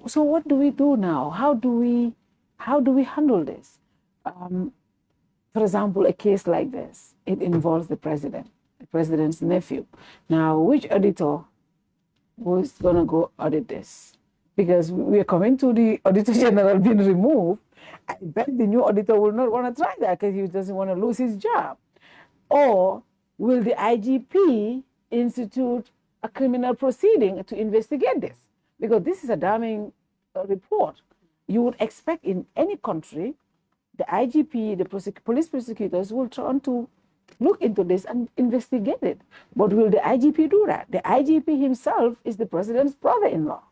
So what do we do now? How do we handle this? For example, a case like this, it involves the president's nephew. Now, which auditor was going to go audit this? Because we are coming to the Auditor General being removed. I bet the new auditor will not want to try that because he doesn't want to lose his job. Or will the IGP institute a criminal proceeding to investigate this? Because this is a damning report. You would expect in any country, the IGP, the police prosecutors will turn to look into this and investigate it. But will the IGP do that? The IGP himself is the president's brother-in-law.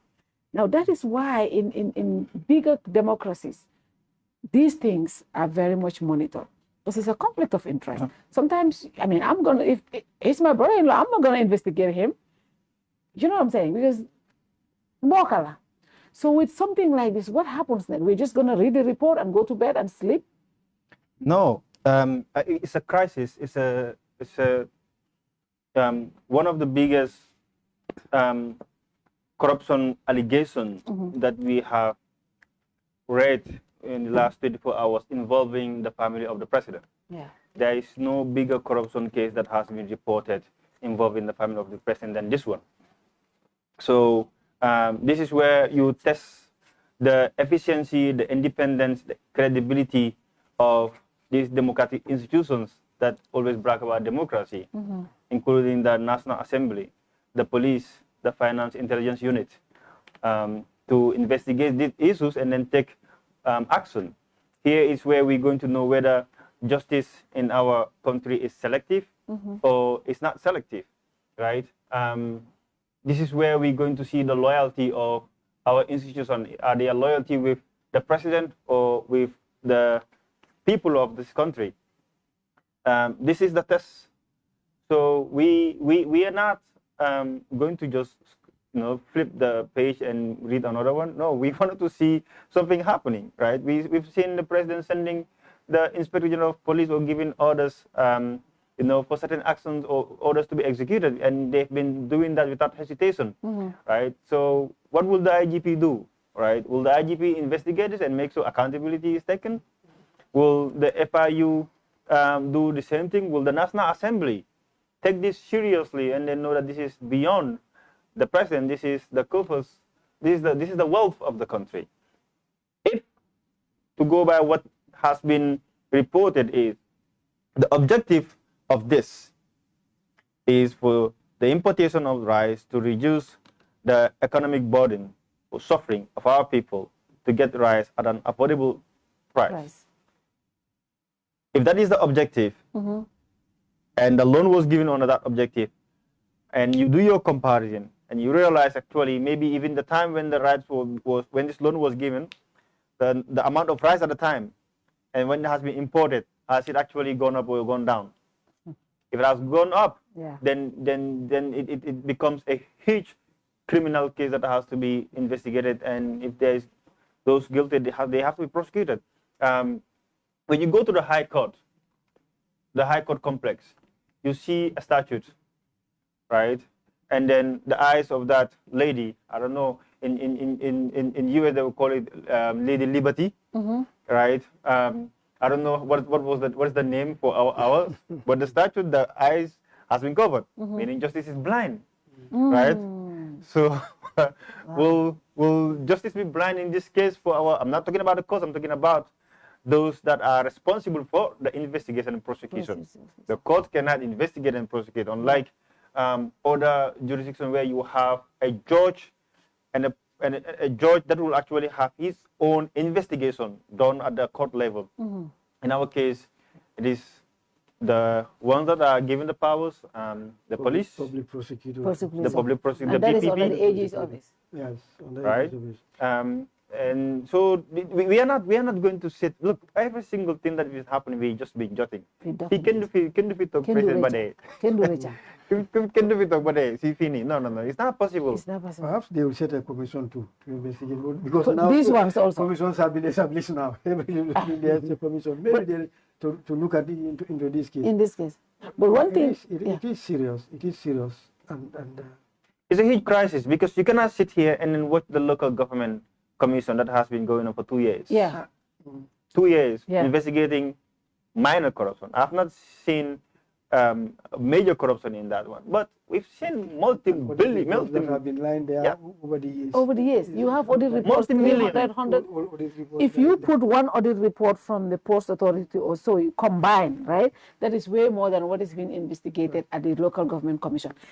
Now, that is why in bigger democracies, these things are very much monitored. Because it's a conflict of interest. Sometimes, I mean, if he's my brother-in-law, I'm not going to investigate him. You know what I'm saying? Because, Mokala. So with something like this, what happens then? We're just going to read the report and go to bed and sleep? No, it's a crisis. It's one of the biggest corruption allegations that we have read in the last 24 hours involving the family of the president. Yeah. There is no bigger corruption case that has been reported involving the family of the president than this one. So this is where you test the efficiency, the independence, the credibility of these democratic institutions that always brag about democracy, including the National Assembly, the police, the Finance Intelligence Unit, to investigate these issues and then take action. Here is where we're going to know whether justice in our country is selective or it's not selective, right? This is where we're going to see the loyalty of our institution. Are they a loyalty with the president or with the people of this country? This is the test. So we are not going to just flip the page and read another one. No, we wanted to see something happening, right? We've seen the president sending the Inspector General of Police or giving orders, for certain actions or orders to be executed, and they've been doing that without hesitation, right? So what will the IGP do, right? Will the IGP investigate this and make sure accountability is taken? Will the FIU do the same thing? Will the National Assembly take this seriously and then know that this is beyond the president? This is the corpus. This is the wealth of the country. If, to go by what has been reported, is the objective of this is for the importation of rice to reduce the economic burden or suffering of our people, to get rice at an affordable price. If that is the objective, and the loan was given under that objective, and you do your comparison, and you realize actually maybe even the time when the rice when this loan was given, the amount of rice at the time, and when it has been imported, has it actually gone up or gone down? If it has gone up, then it becomes a huge criminal case that has to be investigated, and if there's those guilty, they have to be prosecuted. When you go to the High Court complex, you see a statue, right? And then the eyes of that lady, I don't know, in US they would call it Lady Liberty, right? I don't know what is the name for ours, but the statue, the eyes has been covered, meaning justice is blind, right? So will justice be blind in this case for our? I'm not talking about the court. I'm talking about those that are responsible for the investigation and prosecution. The court cannot investigate and prosecute, unlike other jurisdictions where you have a judge and a judge that will actually have his own investigation done at the court level. In our case, it is the ones that are given the powers, the police, public prosecutor, the public prosecutor, and the that PPP, is on the AG's office. Yes, on the right? And so we are not going to sit. Look, every single thing that is happening, we just be jotting. He can do president bade. Can do it. Can do it bade. See fini. No. It's not possible. It's not possible. Perhaps they will set a commission to investigate, because now these ones also commissions have been established now. There's a commission. Maybe they to look at it into this case. In this case, but one thing it is serious. It is serious, and It's a huge crisis because you cannot sit here and then watch the local government commission that has been going on for 2 years. Yeah. 2 years Yeah. investigating minor corruption. I've not seen major corruption in that one, but we've seen multi-billion, that have been lying there Yeah. over the years. Over the years, you have audit reports, Multi-million. 300, 100. Audit reports If you put one audit report from the Post Authority or so, you combine, right? That is way more than what is being investigated at the local government commission.